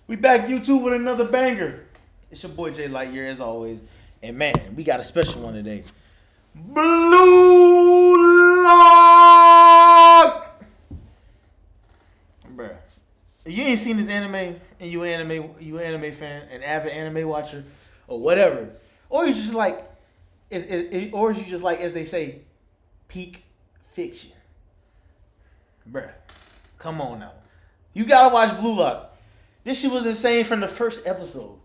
We back YouTube with another banger. It's your boy Jay Lightyear as always. And man, we got a special one today. Blue Lock! Bruh. If you ain't seen this anime and you an anime fan, an avid anime watcher, or whatever, or you just like or you just like, as they say, peak fiction. Bruh. Come on now. You gotta watch Blue Lock. This shit was insane from the first episode.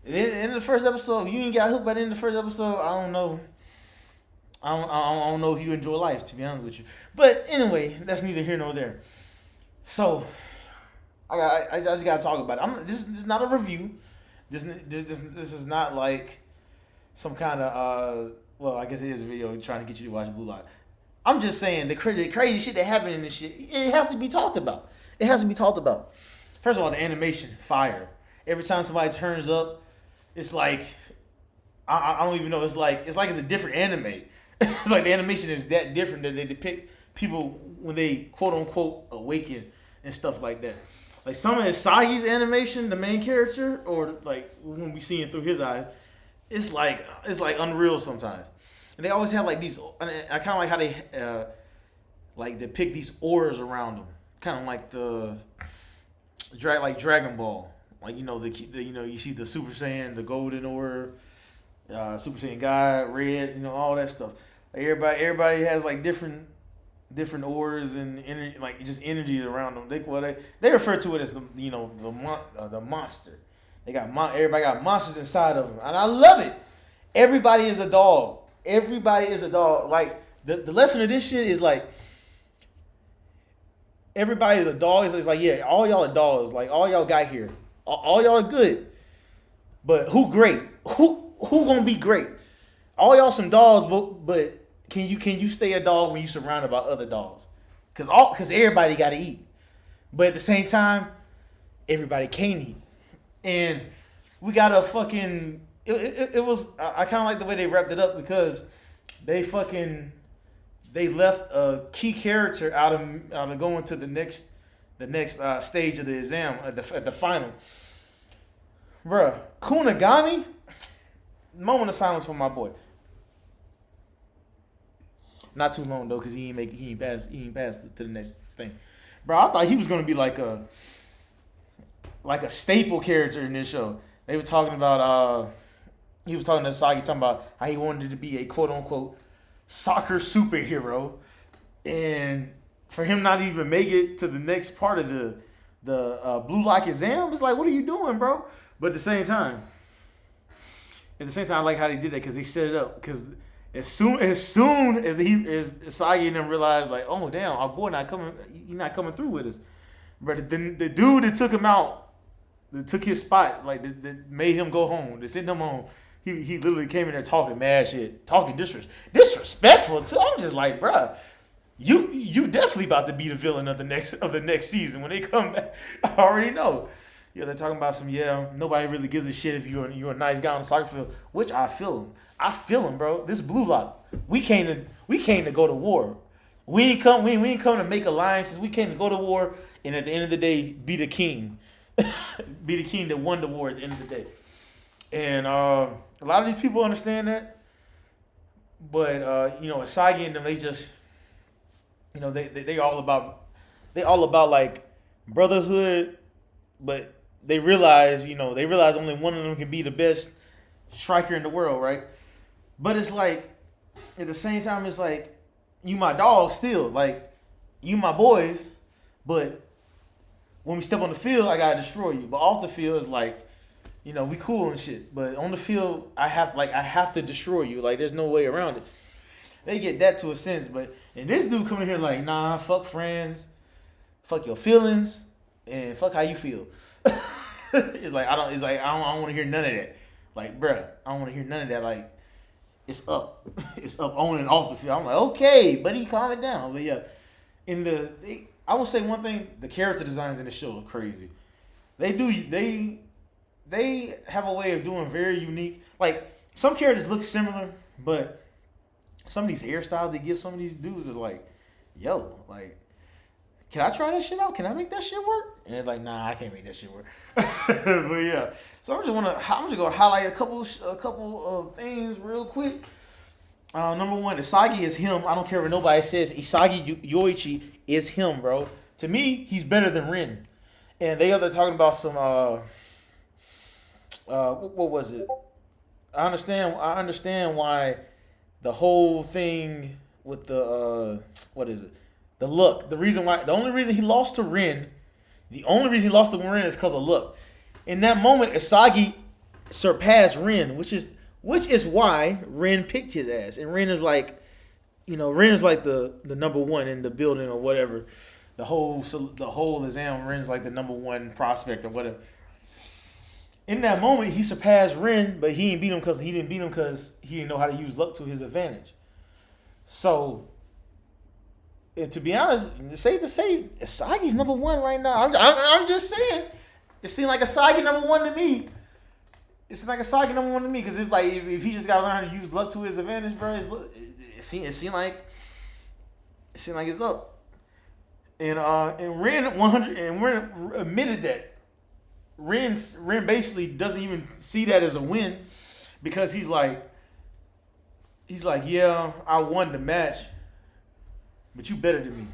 In the first episode, if you ain't got hooked by the end of the first episode, I don't know. I don't know if you enjoy life, to be honest with you. But anyway, that's neither here nor there. So, I just gotta talk about it. This is not a review. This is not like some kind of well, I guess it is a video trying to get you to watch Blue Lock. I'm just saying the crazy shit that happened in this shit. It has to be talked about. It has to be talked about. First of all, the animation, fire. Every time somebody turns up, it's like I don't even know. It's like it's a different anime. It's like the animation is that different that they depict people when they quote unquote awaken and stuff like that. Like some of Isagi's animation, the main character, or like when we see it through his eyes, it's like unreal sometimes. And they always have like these. I kind of like how they like depict these auras around them, kind of like the. Like Dragon Ball, like you see the Super Saiyan, the Golden Orb, Super Saiyan God, Red, all that stuff. Like everybody has like different auras and energy, like just energy around them. They refer to it as the monster. Everybody got monsters inside of them, and I love it. Everybody is a dog. Everybody is a dog. Like the lesson of this shit is like. Everybody is a dog. It's like, yeah, all y'all are dogs. Like, all y'all got here. All y'all are good. But who great? Who gonna be great? All y'all some dogs, but can you stay a dog when you surrounded by other dogs? Cause everybody gotta eat. But at the same time, everybody can't eat. And we got a fucking it was I kinda like the way they wrapped it up because they left a key character out of going to the next stage of the exam at the final. Bruh, Kunagami, moment of silence for my boy. Not too long though, cause he ain't passed to the next thing. Bro, I thought he was gonna be like a staple character in this show. They were talking about he was talking to Isagi, talking about how he wanted to be a quote unquote soccer superhero, and for him not even make it to the next part of the Blue Lock exam, it's like, what are you doing, bro? But at the same time, I like how they did that because they set it up. Because as soon as Isagi and them realized, like, oh damn, our boy not coming, he not coming through with us. But the dude that took him out, that took his spot, like that made him go home, that sent him home. He literally came in there talking mad shit, talking disrespectful too. I'm just like, bruh, you definitely about to be the villain of the next season when they come back. I already know. Yeah, they're talking about nobody really gives a shit if you're a nice guy on the soccer field, which I feel him, bro. This Blue Lock, we came to go to war. We ain't come to make alliances. We came to go to war, and at the end of the day, be the king, be the king that won the war at the end of the day. And a lot of these people understand that, but Isagi and them, they just, they all about like brotherhood, but they realize only one of them can be the best striker in the world, right? But it's like at the same time, it's like you my dog still, like you my boys, but when we step on the field, I gotta destroy you. But off the field, it's like. We cool and shit, but on the field, I have to destroy you. Like, there's no way around it. They get that to a sense, but and this dude coming here like, nah, fuck friends, fuck your feelings, and fuck how you feel. It's like I don't want to hear none of that. Like, bruh, I don't want to hear none of that. Like, it's up on and off the field. I'm like, okay, buddy, calm it down. But yeah, I will say one thing: the character designs in the show are crazy. They have a way of doing very unique. Like, some characters look similar, but some of these hairstyles they give some of these dudes are like, yo, like, can I try that shit out? Can I make that shit work? And it's like, nah, I can't make that shit work. But yeah, so I'm just gonna highlight a couple of things real quick. Number one, Isagi is him. I don't care what nobody says. Isagi Yoichi is him, bro. To me, he's better than Rin. And they other talking about some what was it? I understand why the whole thing with the what is it? The look. The only reason he lost to Rin is because of look. In that moment, Isagi surpassed Rin, which is why Rin picked his ass. And Rin is like, Rin is like the number one in the building or whatever. The whole exam, Ren's like the number one prospect or whatever. In that moment, he surpassed Ren, but he didn't beat him because he didn't know how to use luck to his advantage. So, and to be honest, Isagi's number one right now. I'm just saying, it seemed like Isagi number one to me. It's like Isagi number one to me because it's like if he just got to learn how to use luck to his advantage, bro. It seemed like it's up. And Ren 100 and Ren admitted that Ren basically doesn't even see that as a win because he's like, yeah, I won the match, but you better than me.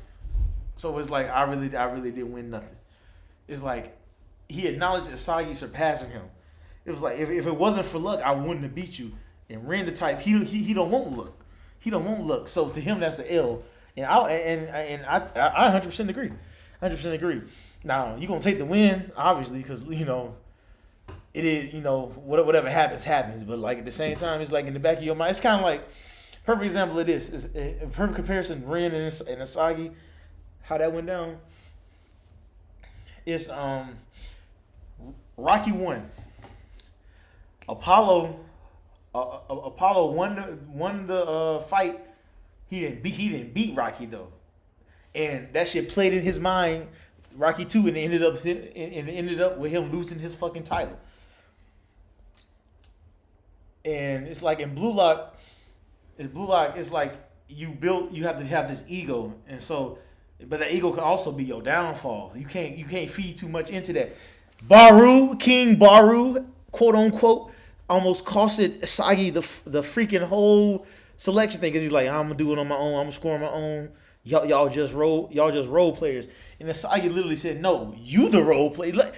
So it's like I really didn't win nothing. It's like he acknowledged Isagi surpassing him. It was like if it wasn't for luck, I wouldn't have beat you. And Ren the type he don't want luck. He don't want luck. So to him that's an L. And I 100% agree. 100% agree. Now you're gonna take the win, obviously, because it is whatever happens. But like at the same time, it's like in the back of your mind. It's kind of like perfect example of this. It's a perfect comparison. Ren and Isagi, how that went down. It's Rocky won. Apollo won the fight. He didn't beat Rocky though, and that shit played in his mind. Rocky 2 and it ended up with him losing his fucking title. And it's like in Blue Lock, it's like you have to have this ego, and so, but that ego can also be your downfall. You can't feed too much into that. King Baru, quote unquote, almost costed Isagi the freaking whole selection thing because he's like, I'm gonna do it on my own. I'm gonna score on my own. Y'all just role players. And Isagi literally said, "No, you the role player." I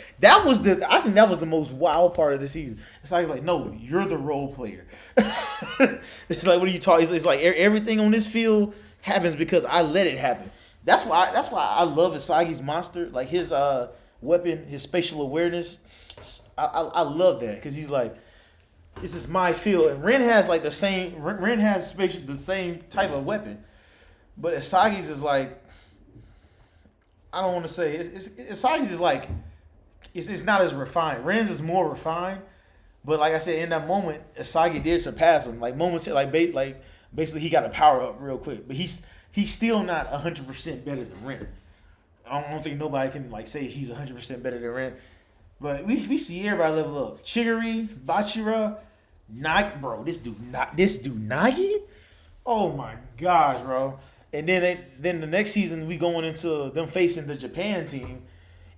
think that was the most wild part of the season. Isagi's like, "No, you're the role player." It's like, what are you talking? It's like everything on this field happens because I let it happen. That's why I love Isagi's monster, like his weapon, his spatial awareness. I love that because he's like, this is my field, and Ren has like the same type of weapon, but Isagi's is like, I don't want to say Isagi's is like it's not as refined. Ren's is more refined, but like I said, in that moment, Isagi did surpass him. Like moments, basically he got a power up real quick, but he's still not 100% better than Ren. I don't think nobody can like say he's 100% better than Ren. But we see everybody level up. Chigiri, Bachira, Nagi, bro. This dude Nagi? Oh my gosh, bro. And then the next season we going into them facing the Japan team,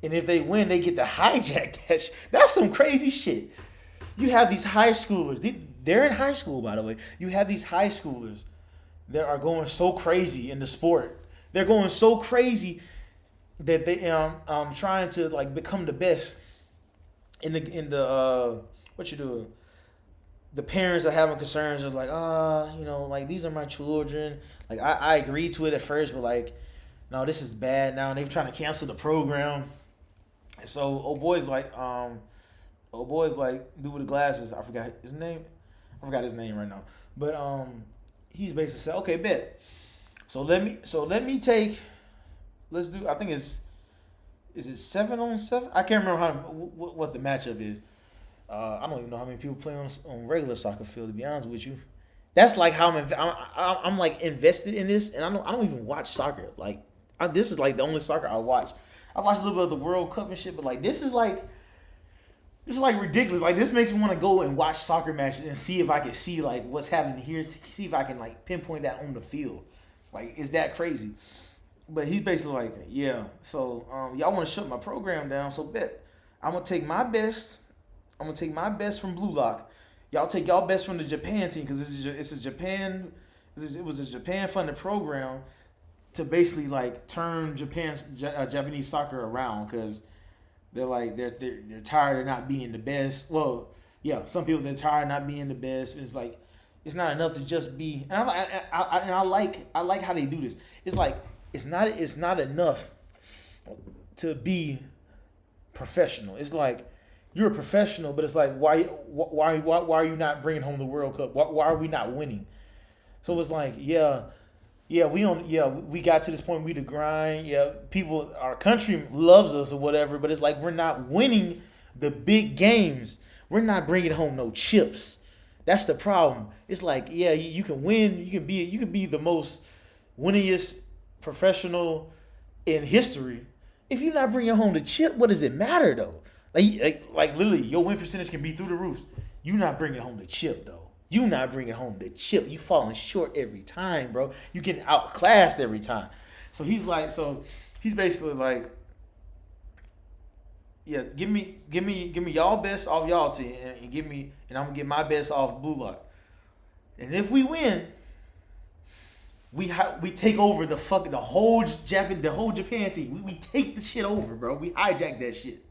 and if they win, they get to hijack that shit. That's some crazy shit. You have these high schoolers. They're in high school, by the way. You have these high schoolers that are going so crazy in the sport. They're going so crazy that they trying to like become the best. In the what you do? The parents are having concerns, just like, like these are my children. Like I agreed to it at first, but like, no, this is bad now. And they were trying to cancel the program. And so old boy's like, dude with the glasses. I forgot his name right now. But he's basically said, okay, bet. So let me take. Let's do. I think it's. Is it 7-on-7? I can't remember what the matchup is. I don't even know how many people play on regular soccer field. To be honest with you, that's like how I'm like invested in this, and I don't even watch soccer. Like this is like the only soccer I watch. I watch a little bit of the World Cup and shit, but like this is like ridiculous. Like this makes me want to go and watch soccer matches and see if I can see like what's happening here. See if I can like pinpoint that on the field. Like, is that crazy? but he's basically like, yeah. So y'all want to shut my program down? So bet I'm gonna take my best. I'm gonna take my best from Blue Lock. Y'all take y'all best from the Japan team because it's a Japan. It was a Japan funded program to basically like turn Japanese soccer around because they're tired of not being the best. Well, yeah, some people they're tired of not being the best. It's like it's not enough to just be. And I like how they do this. It's like it's not enough to be professional. It's like you're a professional, but it's like why are you not bringing home the World Cup? Why are we not winning? So it's like we got to this point. We the grind. Yeah, people, our country loves us or whatever, but it's like we're not winning the big games. We're not bringing home no chips. That's the problem. It's like you can win. You can be the most winningest professional in history. If you're not bringing home the chip, what does it matter though? Like literally, your win percentage can be through the roof. You're not bringing home the chip though. You not bringing home the chip. You falling short every time, bro. You getting outclassed every time. So he's basically like, yeah, give me y'all best off y'all team, and I'm gonna get my best off Blue Lock. And if we win, we take over the whole Japan team. We take the shit over, bro. We hijack that shit.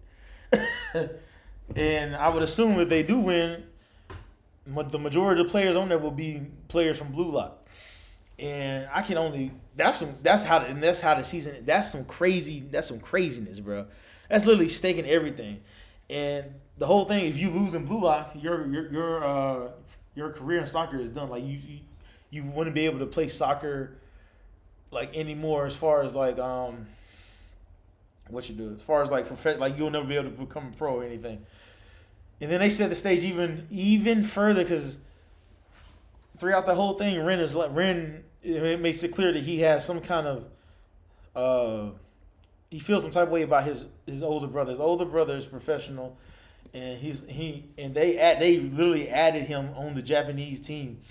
And I would assume if they do win, the majority of the players on there will be players from Blue Lock. And I can only that's how the season. That's some craziness, bro. That's literally staking everything. And the whole thing, if you lose in Blue Lock, your career in soccer is done. Like you wouldn't be able to play soccer like anymore. As far as like what you do, as far as like like you'll never be able to become a pro or anything. And then they set the stage even further because throughout the whole thing, Ren. It makes it clear that he has some kind of he feels some type of way about his older brother. His older brother is professional, and they literally added him on the Japanese team,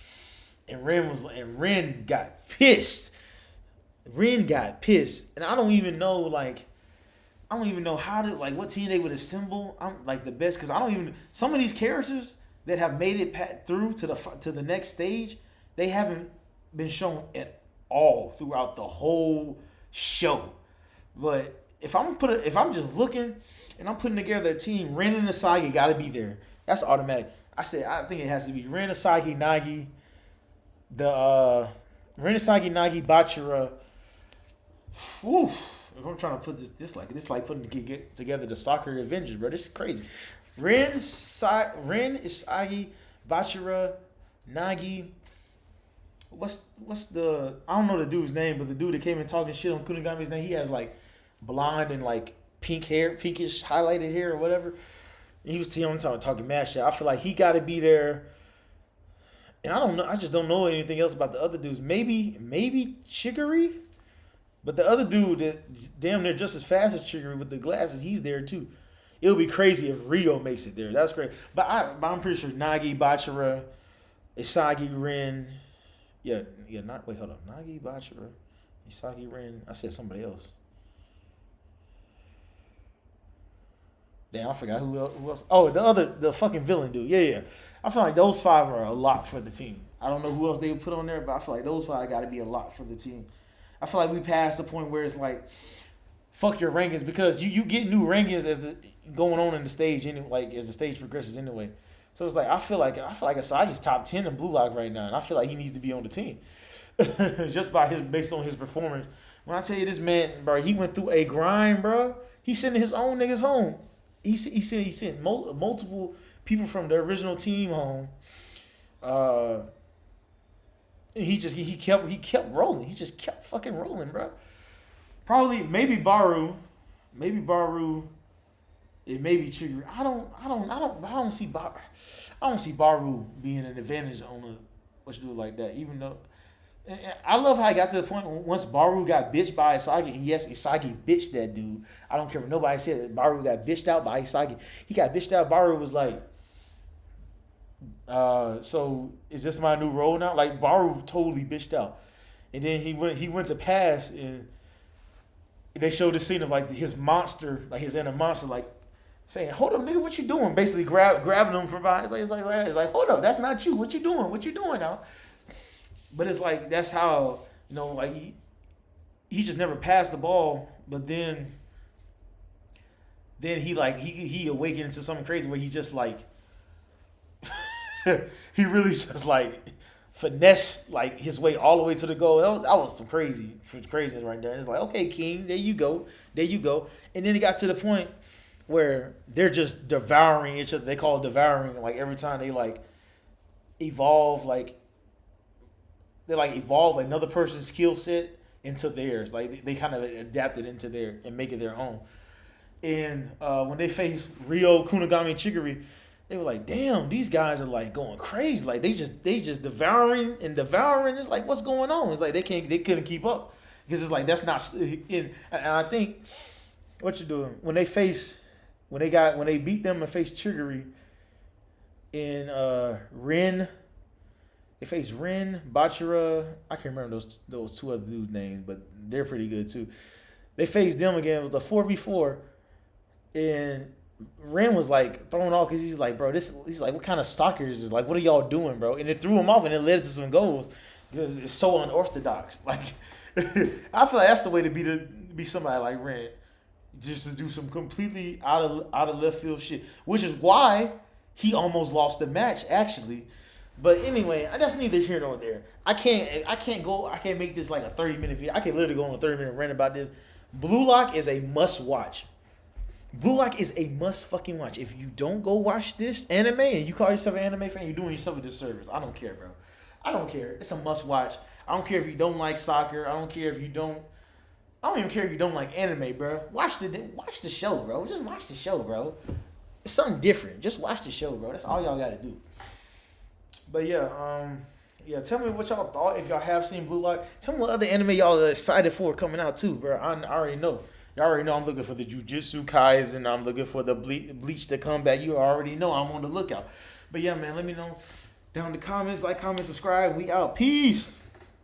and Ren got pissed. And I don't even know how to what team they would assemble. I'm like the best because I don't even some of these characters that have made it through to the next stage, they haven't been shown at all throughout the whole show. But if I'm just looking and I'm putting together a team, Ren and Isagi got to be there. That's automatic. I think it has to be Ren, Isagi, Nagi, Nagi, Bachira. Whew. If I'm trying to put this like putting together the soccer Avengers, bro. This is crazy. Ren, Isagi, Bachira, Nagi. What's the I don't know the dude's name, but the dude that came and talking shit on Kunigami's name, he has like blonde and like pink hair, pinkish highlighted hair or whatever. He was talking mad shit. I feel like he got to be there. And I don't know. I just don't know anything else about the other dudes. Maybe Chiguri, but the other dude that damn near just as fast as Chiguri with the glasses, he's there too. It'll be crazy if Rio makes it there. That's great. But I'm pretty sure Nagi, Bachira, Isagi, Ren. Hold on. Nagi, Bachira, Isagi, Ren. I said somebody else. Damn, I forgot who else. Oh, the fucking villain dude. Yeah. I feel like those five are a lot for the team. I don't know who else they would put on there, but I feel like those five got to be a lot for the team. I feel like we passed the point where it's like, fuck your rankings because you get new rankings as going on in the stage as the stage progresses anyway. So it's like I feel like Asagi's top 10 in Blue Lock right now, and I feel like he needs to be on the team just based on his performance. When I tell you this man, bro, he went through a grind, bro. He's sending his own niggas home. He sent multiple people from the original team home. He kept rolling. He just kept fucking rolling, bro. Probably maybe Baru. It may be Chiguri. I don't see Baru being an advantage on what you do like that. Even though I love how I got to the point once Baru got bitched by Isagi, and yes, Isagi bitched that dude. I don't care what nobody said that Baru got bitched out by Isagi. He got bitched out. Baru was like, so is this my new role now? Like Baru totally bitched out. And then he went to pass and they showed the scene of like his monster, like his inner monster, like saying, "Hold up, nigga, what you doing?" Basically grabbing him from behind. It's like, hold up, that's not you. What you doing? What you doing now? But it's like that's how, like he just never passed the ball. But then he awakened into something crazy where he just like he really just like finesse like his way all the way to the goal. That was some craziness right there. And it's like, okay, King, there you go. And then it got to the point where they're just devouring each other. They call it devouring. Like every time they like evolve, they evolve another person's skill set into theirs. Like they kind of adapt it into their and make it their own. And when they faced Ryo, Kunigami, and Chigiri, they were like, damn, these guys are like going crazy. Like they just devouring. It's like, what's going on? It's like they couldn't keep up because it's like that's not. And I think what you're doing when they beat them and faced Chigiri in Rin. They faced Rin, Bachira. I can't remember those two other dudes' names, but they're pretty good too. They faced them again. It was a 4v4, and Ren was like thrown off because he's like, bro, he's like, what kind of soccer is this? Like, what are y'all doing, bro? And it threw him off, and it led to some goals because it's so unorthodox. Like, I feel like that's the way to be somebody like Ren, just to do some completely out of left field shit, which is why he almost lost the match actually. But anyway, that's neither here nor there. I can't make this like a 30-minute video. I can literally go on a 30-minute rant about this. Blue Lock is a must watch. Blue Lock is a must fucking watch. If you don't go watch this anime and you call yourself an anime fan, you're doing yourself a disservice. I don't care, bro. I don't care. It's a must watch. I don't care if you don't like soccer. I don't even care if you don't like anime, bro. Watch the show, bro. Just watch the show, bro. It's something different. Just watch the show, bro. That's all y'all gotta do. But yeah, tell me what y'all thought if y'all have seen Blue Lock. Tell me what other anime y'all are excited for coming out too, bro. I already know. Y'all already know I'm looking for the Jujutsu Kaisen. I'm looking for the Bleach to come back. You already know I'm on the lookout. But yeah, man, let me know down in the comments. Like, comment, subscribe. We out. Peace.